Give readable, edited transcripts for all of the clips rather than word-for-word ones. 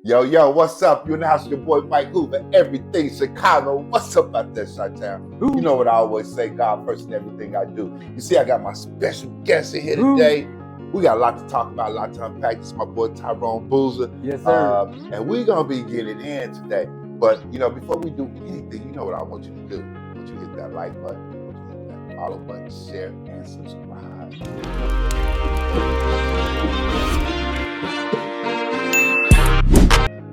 Yo, what's up? You're in the house with your boy Mike Hoover. Everything Chicago. What's up out there, Chi-Town? You know what I always say, God first in everything I do. You see, I got my special guest in here today. We got a lot to talk about, a lot to unpack. This is my boy Tyrone Boozer. Yes, sir. And we're going to be getting in today. But, before we do anything, you know what I want you to do. I want you to hit that like button. I want you to hit that follow button, share, and subscribe.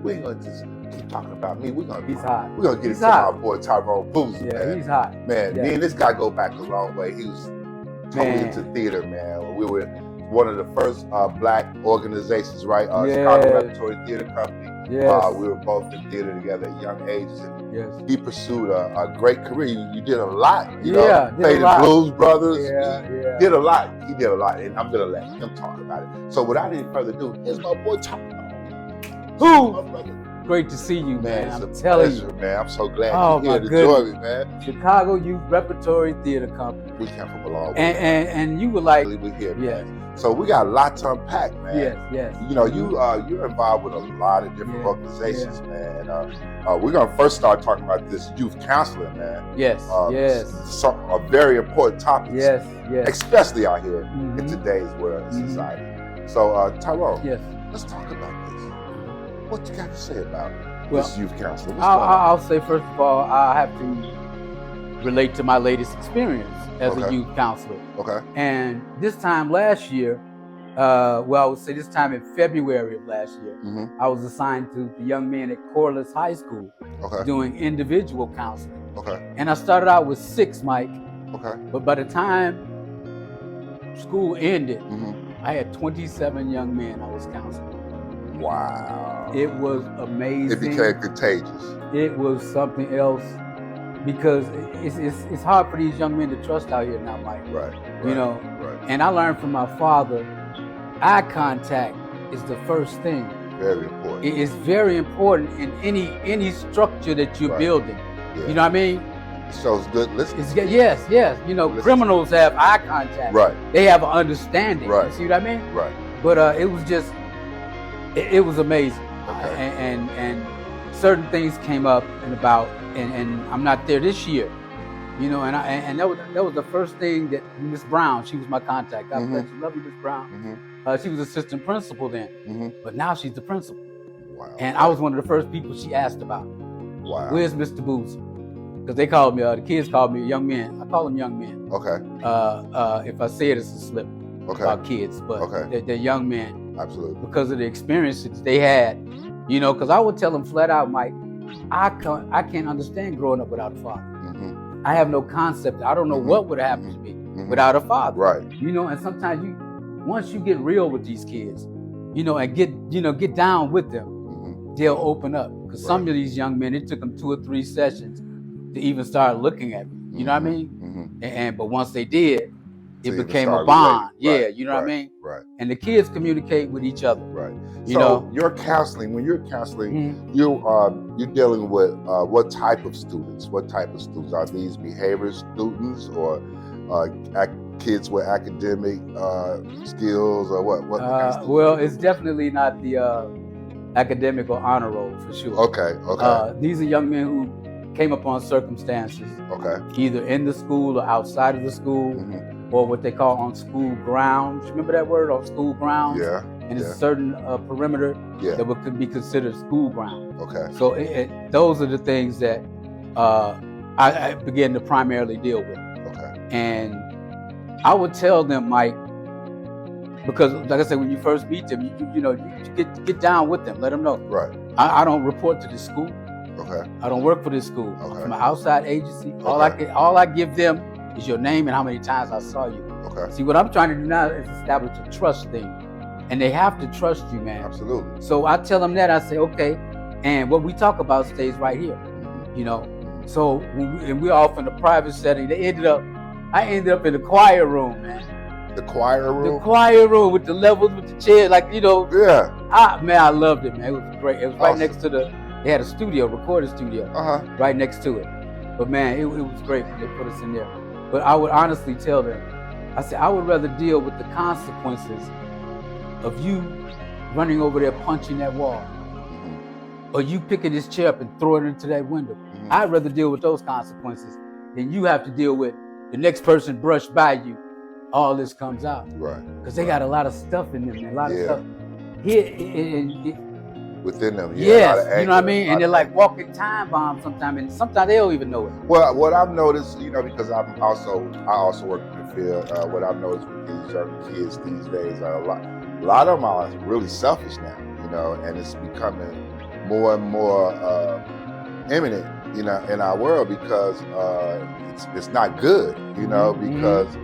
We ain't gonna just keep talking about me. We're gonna He's hot. We're gonna get into my boy Tyrone Boozer. Yeah, man. he's hot. Man, me and this guy go back a long way. He was totally into theater, man. We were one of the first black organizations, right? Chicago Repertory Theater Company. Yes. We were both in theater together at young ages. And yes. He pursued a great career. You did a lot. You know, played the Blues Brothers. Yeah. Did a lot. He did a lot, and I'm gonna let him talk about it. So without any further ado, here's my boy Tyrone. Great to see you, man. It's I'm a telling pleasure, you, man. I'm so glad you're here to join me, man. Chicago Youth Repertory Theater Company. We came from a long way. And you were like, we're here, yes. Man. So we got a lot to unpack, man. Yes. You're involved with a lot of different organizations, man. We're gonna first start talking about this youth counseling, man. Yes. A very important topic. Yes. Especially out here in today's world and society. So, Tyrone. Yes. Let's talk about this. What you got to say about this youth counseling? I'll say, first of all, I have to relate to my latest experience as a youth counselor. Okay. And this time last year, I would say this time in February of last year, I was assigned to the young men at Corliss High School doing individual counseling. Okay. And I started out with 6, Mike. Okay. But by the time school ended, I had 27 young men I was counseling. Wow. It was amazing. It became contagious. It was something else because it's hard for these young men to trust out here now, Mike. Right. And I learned from my father, eye contact is the first thing. Very important. It is very important in any structure that you're building. Yeah. You know what I mean? It shows good listening. Yes. Criminals have eye contact. Right. They have an understanding. Right. You see what I mean? Right. But it was just, it was amazing. Okay. And certain things came up and I'm not there this year, and that was the first thing that Miss Brown, she was my contact. God bless you, love you, Miss Brown. She was assistant principal then, but now she's the principal. Wow. And I was one of the first people she asked about. Wow. Where's Mr. Boozer? Because they called me, the kids called me a young man. I call them young men. Okay. If I say it, it's a slip about kids, but they're young men. Absolutely. Because of the experiences they had, because I would tell them flat out, Mike, I can't understand growing up without a father. I have no concept. I don't know what would happen to me without a father. Right. And sometimes once you get real with these kids, and get down with them, they'll open up. Because some of these young men, it took them 2 or 3 sessions to even start looking at me. You know what I mean? But once they did, it became a bond. Yeah, you know what I mean? Right. And the kids communicate with each other. Right. You're counseling. When you're counseling, you're dealing with what type of students? What type of students? Are these behavior students or kids with academic skills or what? Well, it's definitely not the academic or honor roll for sure. Okay. These are young men who came upon circumstances. Okay. Either in the school or outside of the school. Or what they call on school grounds. Remember that word, on school grounds? Yeah. And it's a certain perimeter that could be considered school ground. Okay. So those are the things that I began to primarily deal with. Okay. And I would tell them, Mike, because like I said, when you first meet them, you get down with them, let them know. Right. I don't report to this school. Okay. I don't work for this school. Okay. I'm an outside agency. All I give them is your name and how many times I saw you. Okay. See, what I'm trying to do now is establish a trust thing. And they have to trust you, man. Absolutely. So I tell them that, I say, okay, and what we talk about stays right here, So when we're off in the private setting, I ended up in the choir room, man. The choir room? The choir room with the levels, with the chairs, Yeah. I loved it, man. It was great. It was right next to they had a recording studio, right next to it. But man, it was great when they put us in there. But I would honestly tell them, I said, I would rather deal with the consequences of you running over there punching that wall or you picking this chair up and throwing it into that window. Mhm. I'd rather deal with those consequences than you have to deal with the next person brushed by you. All this comes out. Right. Because they got a lot of stuff in them, man. A lot of Yeah. stuff. Here, Within them, yeah. yes, a lot of you know what I anger, mean? a lot And they're of like anger. walking time bombs sometimes, and sometimes they don't even know it. Well, what I've noticed, you know, because I also work in the field. What I've noticed with these young kids these days, a lot of them are really selfish now, you know, and it's becoming more and more imminent, you know, in our world because it's not good, you know, Mhm. because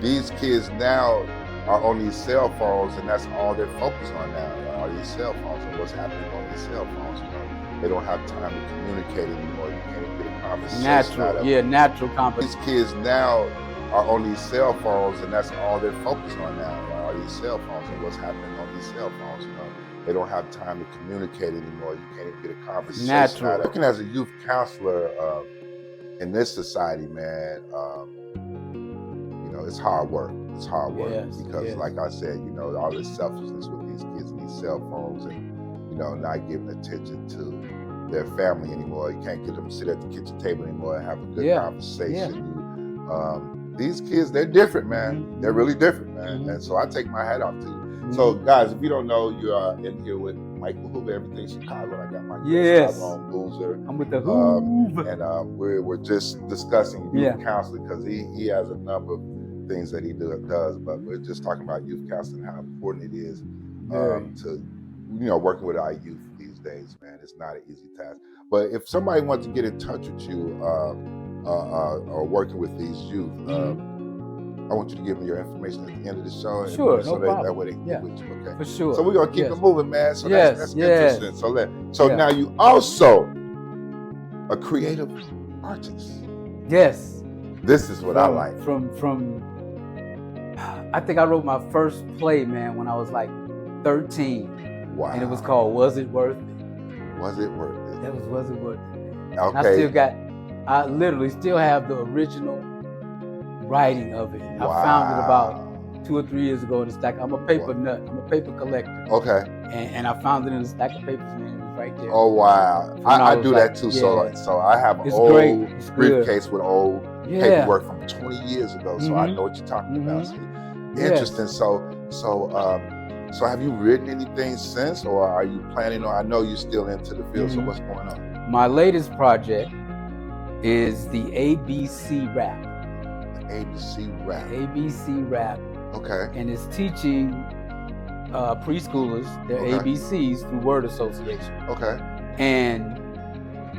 these kids now are on these cell phones, and that's all they're focused on now. Are these cell phones and what's happening on these cell phones? You know, they don't have time to communicate anymore. You can't even get a conversation out of Natural, them. natural competition. These kids now are on these cell phones, and that's all they're focused on now. Are these cell phones and what's happening on these cell phones? You know, they don't have time to communicate anymore. You can't even get a conversation out of them. Working as a youth counselor in this society, man, you know, it's hard work. It's hard work because, like I said, you know, all this selfishness with these kids and these cell phones, and you know, not giving attention to their family anymore. You can't get them to sit at the kitchen table anymore and have a good conversation. These kids, they're different, man. They're really different, man. And so I take my hat off to you. So, guys, if you don't know, you are in here with Michael Hoover, Everything Chicago. I got my guest, Tyrone Boozer. I'm with the Hoover. And we're just discussing youth counseling because he has a number of things that he does, but we're just talking about youth counseling, how important it is to, you know, working with our youth these days, man. It's not an easy task. But if somebody wants to get in touch with you or working with these youth, I want you to give me your information at the end of the show. Sure, so no problem. That way they can get with you, okay? For sure. So we're going to keep it moving, man. So that's interesting. So now you also a creative artist. Yes. This is what I like. I think I wrote my first play, man, when I was like 13. Wow. And it was called Was It Worth It? Was It Worth It? That was it Worth It? Okay. I literally still have the original writing of it. I found it about 2 or 3 years ago in a stack. I'm a paper nut. I'm a paper collector. Okay. And I found it in a stack of papers, man. It was right there. Oh, wow. I do that too. Yeah. So I have an old briefcase with old paperwork from 20 years ago. So I know what you're talking about. So, interesting. So have you written anything since, or are you planning on? I know you're still into the field. So what's going on? My latest project is the ABC Rap. ABC Rap. ABC Rap. Okay. And it's teaching preschoolers their ABCs through word association. Okay. And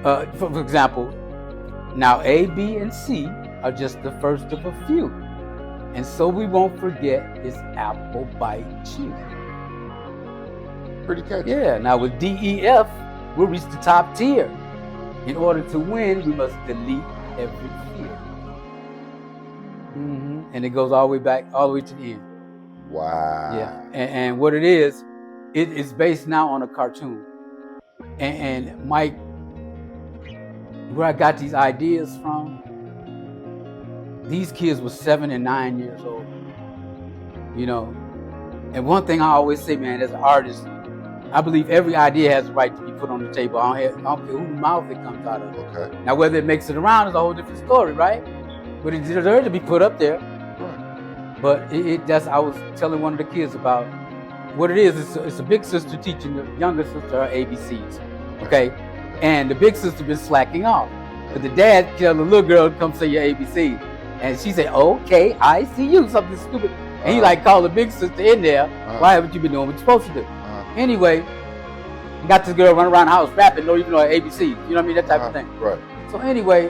for example, now A, B, and C are just the first of a few. And so we won't forget it's apple bite chew. Pretty catchy. Yeah. Now with D, E, F, we'll reach the top tier. In order to win, we must delete every fear. And it goes all the way back, all the way to the end. Wow. Yeah. And what it is based now on a cartoon. And Mike, where I got these ideas from, these kids were 7 and 9 years old. You know, and one thing I always say, man, as an artist, I believe every idea has the right to be put on the table. I don't care whose mouth it comes out of. Okay. Now, whether it makes it around is a whole different story, right? But it deserves to be put up there. Right. But I was telling one of the kids about what it is. It's a big sister teaching the younger sister her ABCs, okay? And the big sister been slacking off. But the dad tell the little girl to come say your ABC. And she said, okay, I see you, something stupid. And he like called the big sister in there. Why haven't you been doing what you're supposed to do? Anyway, got this girl running around the house rapping, don't even know her ABC. You know what I mean? That type of thing. Right. So anyway,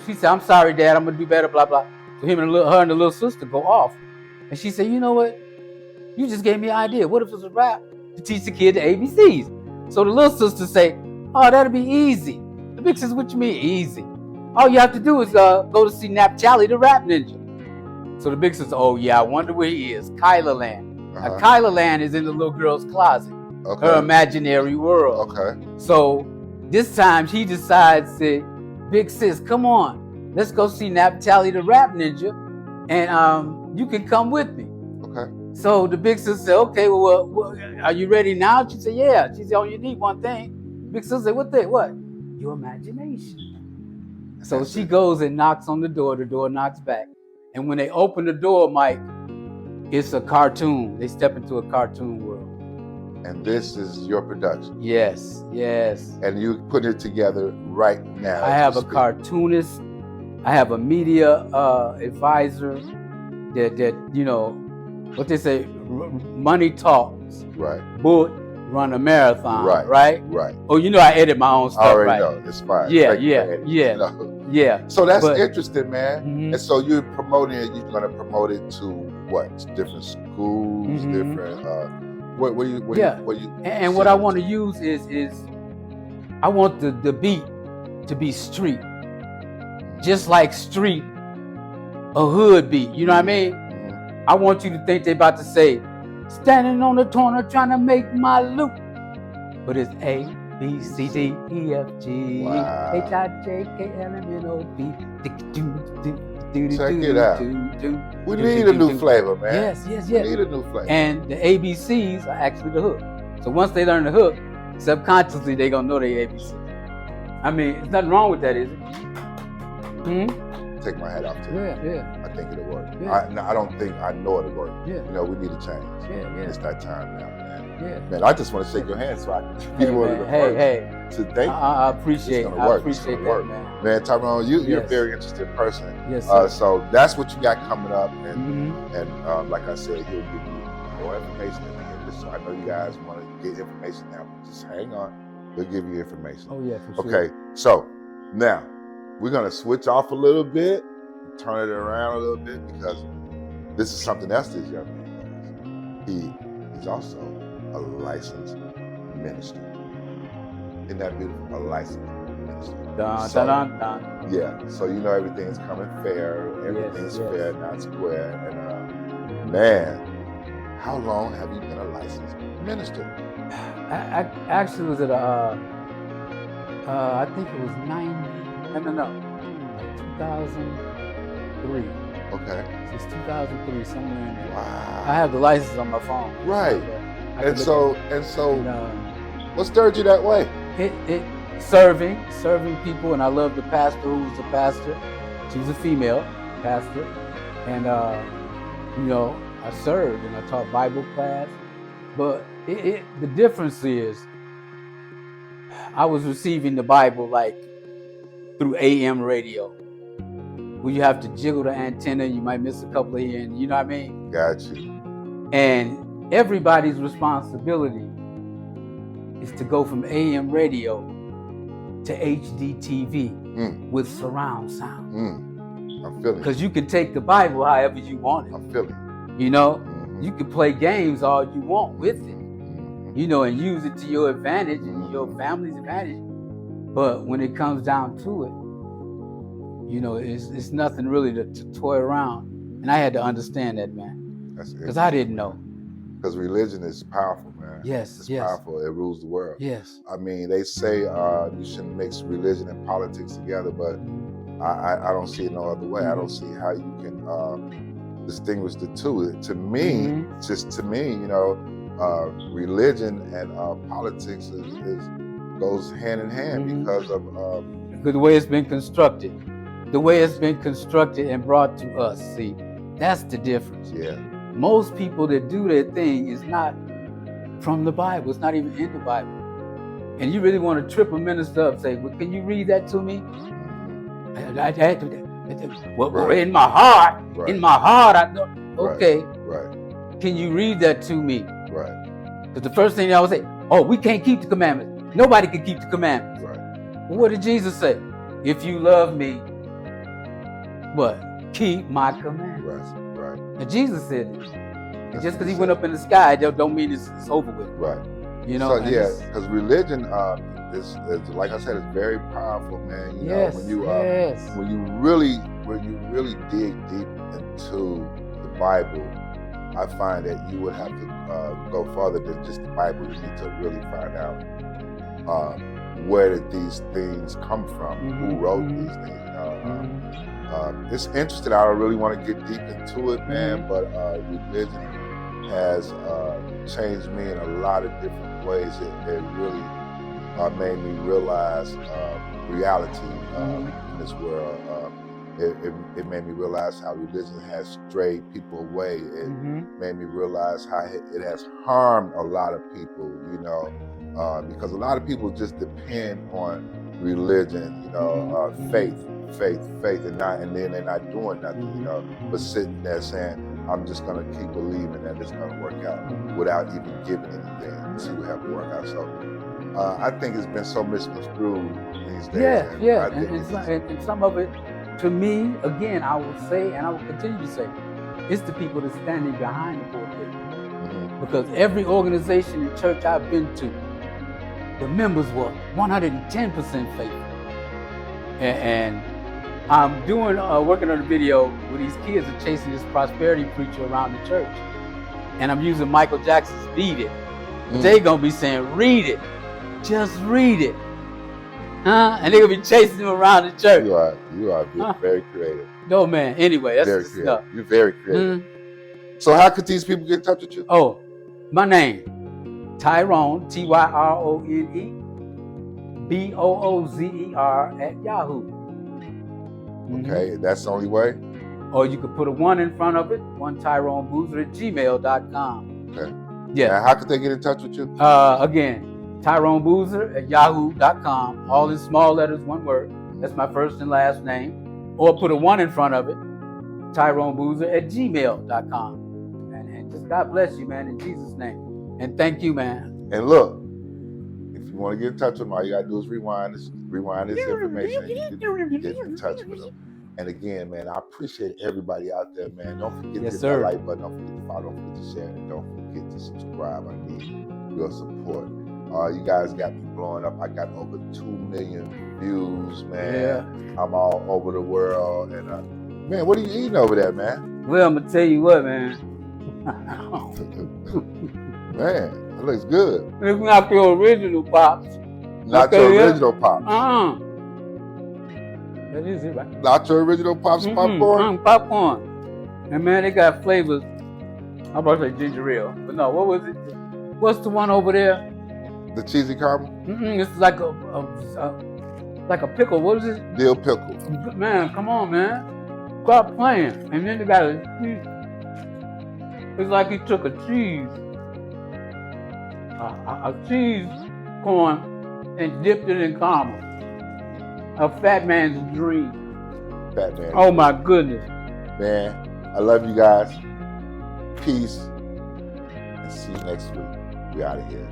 she said, I'm sorry, Dad, I'm gonna do better, blah, blah. So her and the little sister go off. And she said, you know what? You just gave me an idea. What if it's a rap to teach the kid the ABCs? So the little sister say, oh, that'll be easy. The big sister, what you mean easy? All you have to do is go to see Nap Charlie, the rap ninja. So the big sister, oh yeah, I wonder where he is. Kyla Land. Now, Kyla Land is in the little girl's closet. Okay. Her imaginary world. Okay. So this time she decides to, big sis, come on, let's go see Nap Charlie, the rap ninja, and you can come with me. Okay. So the big sister said, okay, well, are you ready now? She said, yeah. She said, oh, you need one thing. Big sister said, what thing? What? Your imagination. So she goes and knocks on the door knocks back. And when they open the door, Mike, it's a cartoon. They step into a cartoon world. And this is your production. Yes. And you put it together right now. I have a cartoonist. I have a media advisor that what they say, money talks. Right. Bullet run a marathon. Right. Oh, I edit my own stuff. I already know. It's fine. Yeah. So that's interesting, man. Mm-hmm. And so you're promoting it. You're going to promote it to what? Different schools, mm-hmm. different. What I want to use is I want the beat to be street, just like street, a hood beat. You know what I mean? Mm-hmm. I want you to think they about to say, standing on the corner trying to make my loot, but it's A, B, C, D, E, F, G, wow. H, I, J, K, L, M, N, O, P. Check it out. We need a new flavor, man. Yes. We need a new flavor. And the ABCs are actually the hook. So once they learn the hook, subconsciously they're gonna know they ABC. I mean, there's nothing wrong with that, is it? Take my hat off to it. Yeah. I think it'll work. Yeah. I don't think I know it'll work. Yeah. We need a change. Yeah. It's that time now, man. Yeah. Man, I just want to shake your hand so I can be one of the first to thank you. I appreciate it. I appreciate that, man. Man, Tyrone, you're a very interesting person. Yes, sir. So that's what you got coming up, and like I said, he'll give you more information at the end. So I know you guys want to get information now. Just hang on. We'll give you information. Oh yeah, for sure. Okay, so now we're gonna switch off a little bit, turn it around a little bit, because this is something else this young man does. He's also a licensed minister. Isn't that beautiful? A licensed minister. Dun. Yeah, so everything's coming fair, everything's fair, not square. And man, how long have you been a licensed minister? I actually was at I think it was 2003. Okay. Since 2003, somewhere in there. Wow. I have the license on my phone. Right. And so, what stirred you that way? It serving people, and I love the pastor who was a pastor. She was a female pastor, and I served and I taught Bible class. But the difference is, I was receiving the Bible like through AM radio, where you have to jiggle the antenna. You might miss a couple of here, and you know what I mean. Gotcha. And everybody's responsibility is to go from AM radio to HD TV with surround sound. I'm feeling it. Because you can take the Bible however you want it. I'm feeling it. You can play games all you want with it, and use it to your advantage and your family's advantage. But when it comes down to it, it's nothing really to toy around. And I had to understand that, man. Because I didn't know. Because religion is powerful, man. Yes, it's powerful. It rules the world. Yes. I mean, they say you shouldn't mix religion and politics together, but I don't see it no other way. I don't see how you can distinguish the two. To me, religion and politics goes hand in hand because of the way it's been constructed. The way it's been constructed and brought to us. See, that's the difference. Yeah. Most people that do their thing is not from the Bible. It's not even in the Bible. And you really want to trip a minister up, say, well, can you read that to me? Well, in my heart, I know. Okay. Right. Can you read that to me? Right. Because the first thing I would say, we can't keep the commandments. Nobody can keep the commandments. Right. Well, what did Jesus say? If you love me, what? Keep my commandments. Right. And Jesus said it. And just because he went up in the sky, don't mean it's over with. Right. So, because religion is, like I said, it's very powerful, man. When you really dig deep into the Bible, I find that you would have to go further than just the Bible. You need to really find out where did these things come from, who wrote these things. It's interesting. I don't really want to get deep into it, man, but religion has changed me in a lot of different ways. It really made me realize reality in this world. It made me realize how religion has strayed people away. It made me realize how it has harmed a lot of people, you know, because a lot of people just depend on religion, you know, faith, and then they're not doing nothing, you know, but sitting there saying, I'm just gonna keep believing that it's gonna work out without even giving anything to have it work out. So I think it's been so misconstrued these days. And some of it, to me, again, I will say, and I will continue to say, it's the people that's standing behind the pulpit. Because every organization and church I've been to, the members were 110% faithful. And I'm working on a video where these kids are chasing this prosperity preacher around the church. And I'm using Michael Jackson's Beat It. They're gonna be saying, read it, just read it. And they're gonna be chasing him around the church. You are very creative. No, man. Anyway, that's very the creative. stuff. You're very creative. So how could these people get in touch with you? Oh, my name, Tyrone, Tyrone, Boozer at Yahoo. Okay, that's the only way? Or you could put a 1 in front of it, one Tyrone Boozer at gmail.com. Okay. Yeah. Now, how could they get in touch with you? Again, Tyrone Boozer at yahoo.com, all in small letters, one word. That's my first and last name. Or put a 1 in front of it, Tyrone Boozer at gmail.com. And just God bless you, man, in Jesus' name. And thank you, man. And look, if you want to get in touch with them, all you got to do is rewind this information. And you can get in touch with them. And again, man, I appreciate everybody out there, man. Don't forget to hit that like button. Don't forget to follow. Don't forget to share. And don't forget to subscribe. I need your support. You guys got me blowing up. I got over 2 million views, man. Yeah. I'm all over the world. And man, what are you eating over there, man? Well, I'm gonna tell you what, man. Man, it looks good. It's not your original pops. Not your original pops. That is it, right? Not your original pops popcorn? Popcorn. And man, they got flavors. I'm about to say ginger ale, but no, what was it? What's the one over there? The cheesy caramel? It's like a pickle. What is it? Dill pickle. Man, come on, man. Stop playing. And then they got a cheese. It's like he took a cheese corn and dipped it in caramel. A fat man's dream. Fat man. Oh my goodness. Man, I love you guys. Peace. And see you next week. We out of here.